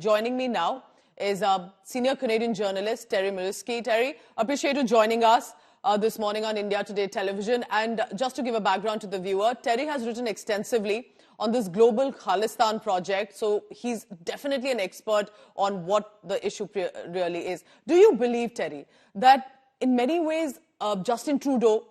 Joining me now is senior Canadian journalist Terry Milewski. Terry, appreciate you joining us this morning on India Today television. And just to give a background to the viewer, Terry has written extensively on this global Khalistan project. So he's definitely an expert on what the issue really is. Do you believe, Terry, that in many ways Justin Trudeau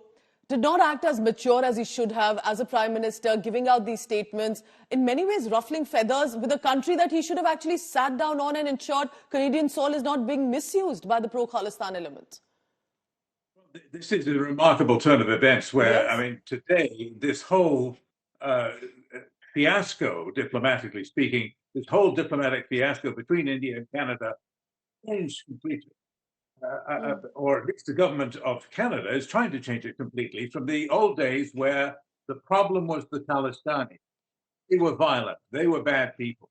did not act as mature as he should have as a prime minister, giving out these statements, in many ways ruffling feathers with a country that he should have actually sat down on and ensured Canadian soil is not being misused by the pro-Khalistan element? This is a remarkable turn of events where, Yes. I mean, today, this whole fiasco, diplomatically speaking, this whole diplomatic fiasco between India and Canada changed completely. Or at least the government of Canada is trying to change it completely from the old days where the problem was the Khalistanis. They were violent. They were bad people.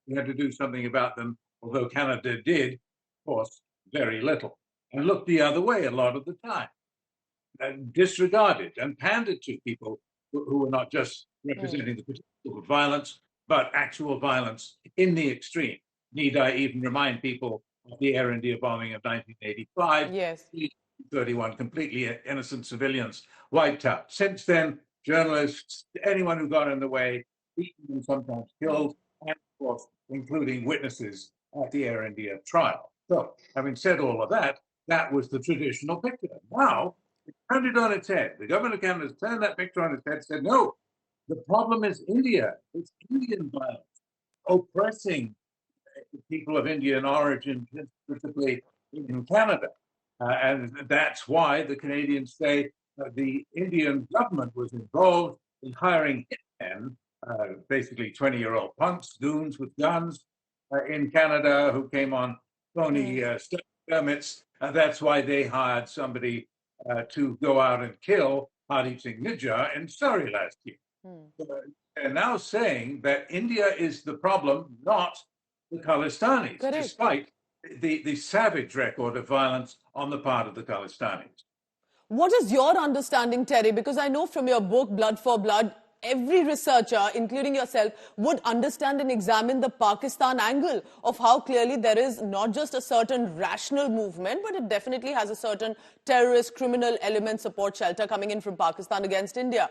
We had to do something about them, although Canada did, of course, very little, and looked the other way a lot of the time, and disregarded and pandered to people who were not just representing the potential of violence, but actual violence in the extreme. Need I even remind people of the Air India bombing of 1985? Yes. 31 completely innocent civilians wiped out. Since then, journalists, anyone who got in the way, beaten and sometimes killed, and of course, including witnesses at the Air India trial. So, having said all of that, that was the traditional picture. Now, it turned it on its head. The government of Canada has turned that picture on its head and said, no, the problem is India. It's Indian violence, oppressing people of Indian origin, principally in Canada. And that's why the Canadians say the Indian government was involved in hiring hitmen, basically 20-year-old punks, goons with guns in Canada who came on phony study permits. That's why they hired somebody to go out and kill Hardeep Singh Nijjar in Surrey last year. They're now saying that India is the problem, not the Khalistanis, despite the savage record of violence on the part of the Khalistanis. What is your understanding, Terry? Because I know from your book, Blood for Blood, every researcher, including yourself, would understand and examine the Pakistan angle of how clearly there is not just a certain rational movement, but it definitely has a certain terrorist, criminal element support shelter coming in from Pakistan against India.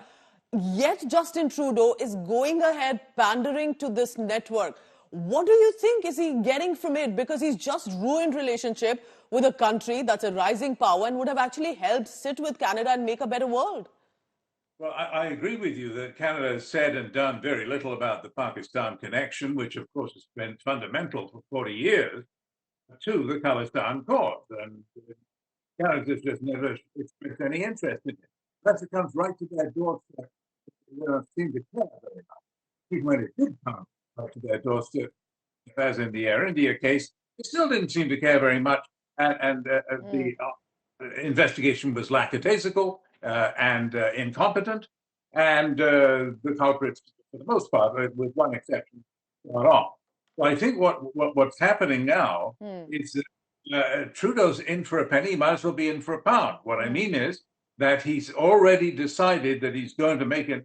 Yet Justin Trudeau is going ahead pandering to this network. What do you think is he getting from it? Because he's just ruined relationship with a country that's a rising power and would have actually helped sit with Canada and make a better world. Well, I agree with you that Canada has said and done very little about the Pakistan connection, which of course has been fundamental for 40 years to the Khalistan cause. And Canada just never expressed any interest in it. Unless it comes right to their doorstep, they don't seem to care very much. Even when it did come right to their doorstep, as in the Air India case, they still didn't seem to care very much. And the investigation was lackadaisical and incompetent. And the culprits, for the most part, with one exception, got off. So I think what's happening now is that Trudeau's in for a penny, he might as well be in for a pound. What I mean is that he's already decided that he's going to make a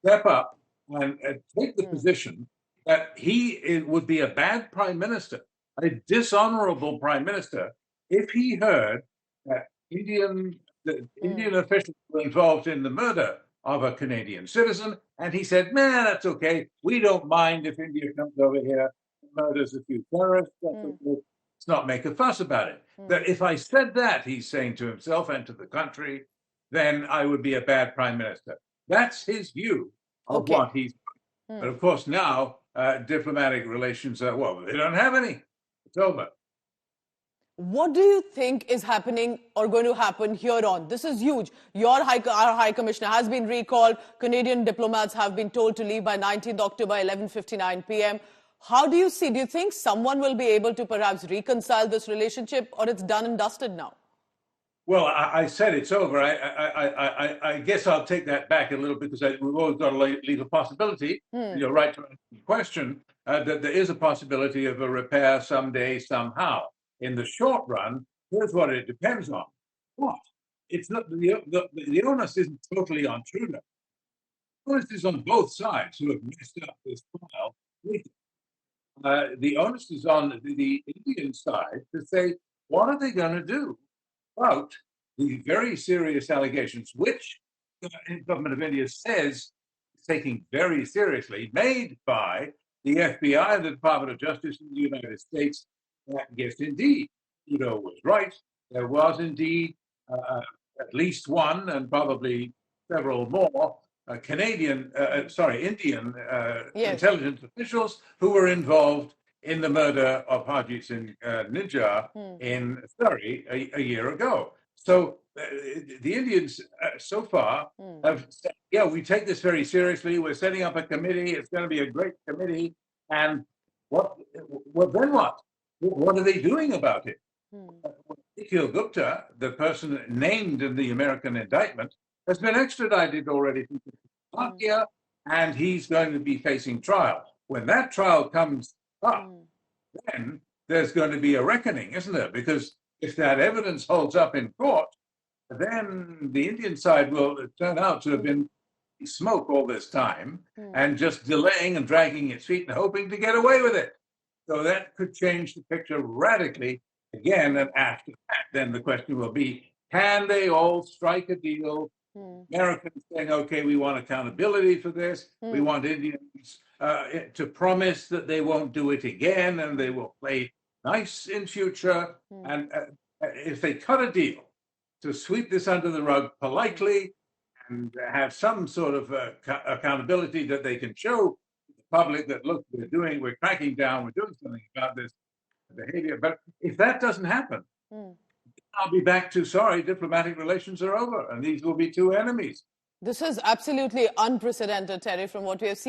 step up and take the position that he would be a bad prime minister, a dishonorable prime minister, if he heard that Indian officials were involved in the murder of a Canadian citizen, and he said, "Man, that's okay. We don't mind if India comes over here and murders a few terrorists. Let's not make a fuss about it." That if I said that, he's saying to himself and to the country, then I would be a bad prime minister. That's his view of what he's doing. But of course now diplomatic relations are, well, they don't have any. It's over. What do you think is happening or going to happen here on? This is huge. Our High Commissioner has been recalled. Canadian diplomats have been told to leave by 19th October, 11:59 p.m. How do you see? Do you think someone will be able to perhaps reconcile this relationship, or it's done and dusted now? Well, I said it's over. I guess I'll take that back a little bit because we've always got to leave a possibility. You're right to answer the question that there is a possibility of a repair someday, somehow. In the short run, here's what it depends on. What? It's not the onus isn't totally on Trudeau. The onus is on both sides who have messed up this trial. the onus is on the Indian side to say, what are they going to do about the very serious allegations, which the government of India says is taking very seriously, made by the FBI and the Department of Justice in the United States. Yes, indeed, Trudeau was right. There was indeed at least one, and probably several more, Indian Yes. intelligence officials who were involved in the murder of Harjit Singh Nijjar in Surrey a year ago. So the Indians so far have said, yeah, we take this very seriously. We're setting up a committee. It's going to be a great committee. And then what? What are they doing about it? Nikhil Gupta, the person named in the American indictment, has been extradited already from Slovakia, and he's going to be facing trial. When that trial comes up, then there's going to be a reckoning, isn't there? Because if that evidence holds up in court, then the Indian side will turn out to have been smoke all this time and just delaying and dragging its feet and hoping to get away with it. So that could change the picture radically again. And after that, then the question will be, can they all strike a deal? Americans saying, okay, we want accountability for this. We want Indians to promise that they won't do it again and they will play nice in future. And if they cut a deal to sweep this under the rug politely and have some sort of accountability that they can show the public that, look, we're cracking down, we're doing something about this behavior. But if that doesn't happen, I'll be back to, sorry, diplomatic relations are over, and these will be two enemies. This is absolutely unprecedented, Terry, from what we have seen.